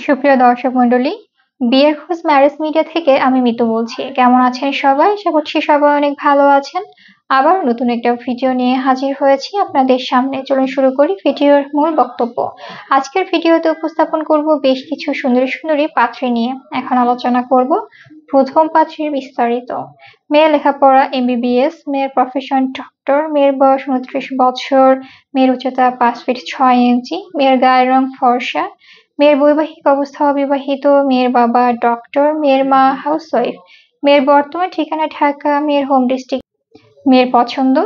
সুপ্রিয় দর্শক মণ্ডলী, বিয়ের খোঁজ ম্যারেজ মিডিয়া থেকে আমি মিতু বলছি। কেমন আছেন সবাই? আশা করছি সবাই অনেক ভালো আছেন। আবার নতুন একটা ভিডিও নিয়ে হাজির হয়েছি আপনাদের সামনে। চলুন শুরু করি ভিডিওর মূল বক্তব্য। আজকের ভিডিওতে উপস্থাপন করব বেশ কিছু সুন্দরী সুন্দরী পাত্রী নিয়ে। এখন আলোচনা করব প্রথম পাত্রীর বিস্তারিত। মেয়ের লেখাপড়া MBBS, মেয়ের প্রফেশন ডক্টর, মেয়ের বয়স 29 বছর, মেয়ের উচ্চতা 5 ফিট 6 ইঞ্চি, মেয়ের গায়ের রং ফর্সা, মেয়ের বৈবাহিক অবস্থা অবিবাহিত, মেয়ের বাবা ডক্টর, মেয়ের মা হাউসওয়াইফ, মেয়ের বর্তমান ঠিকানা ঢাকা, মেয়ের হোম ডিস্ট্রিক্ট, মেয়ের পছন্দ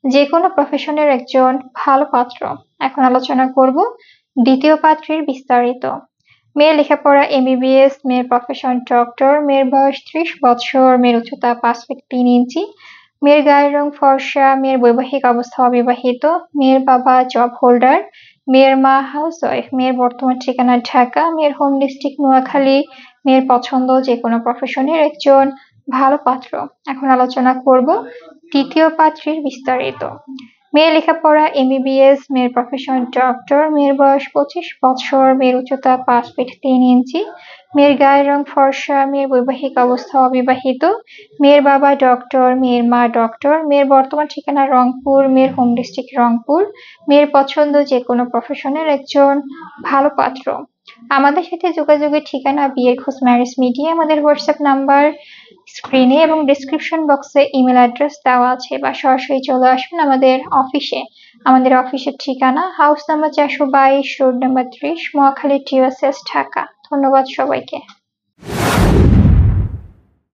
যে কোনো প্রফেশনের একজন ভালো পাত্র। এখন আলোচনা করব দ্বিতীয় পাত্রীর বিস্তারিত। মেয়ের লেখাপড়া MBBS, মেয়ের প্রফেশন ডক্টর, মেয়ের বয়স 30 বছর, মেয়ের উচ্চতা 5 ফিট 3 ইঞ্চি, মেয়ের গায়ের রং ফর্সা, মেয়ের বৈবাহিক অবস্থা অবিবাহিত, মেয়ের বাবা জব হোল্ডার, মেয়ের মা হাউসওয়াইফ, মেয়ের বর্তমান ঠিকানা ঢাকা, মেয়ের হোম ডিস্ট্রিক্ট নোয়াখালী, মেয়ের পছন্দ যে কোনো প্রফেশনের একজন ভালো পাত্র। এখন আলোচনা করব তৃতীয় পাত্রীর বিস্তারিত। মেয়ের লেখাপড়া MBBS, মেয়ের প্রফেশন ডক্টর, মেয়ের বয়স 25 বছর, মেয়ের উচ্চতা 5 ফিট 3 ইঞ্চি, মেয়ের গায়ের রং ফর্সা, মেয়ের বৈবাহিক অবস্থা অবিবাহিত, মেয়ের বাবা ডক্টর, মেয়ের মা ডক্টর, মেয়ের বর্তমান ঠিকানা রংপুর, মেয়ের হোম ডিস্ট্রিক্ট রংপুর, মেয়ের পছন্দ যে কোনো প্রফেশনের একজন ভালো পাত্র। আমাদের সাথে যোগাযোগের ঠিকানা বিয়ের খোঁজ ম্যারেজ মিডিয়া। আমাদের হোয়াটসঅ্যাপ নাম্বার স্ক্রিনে এবং ডেসক্রিপশন বক্সে ইমেল অ্যাড্রেস দেওয়া আছে, বা সরাসরি চলে আসুন আমাদের অফিসে। আমাদের অফিসের ঠিকানা house number 422, road number 30, Mohakhali TSS, Dhaka. ধন্যবাদ সবাইকে।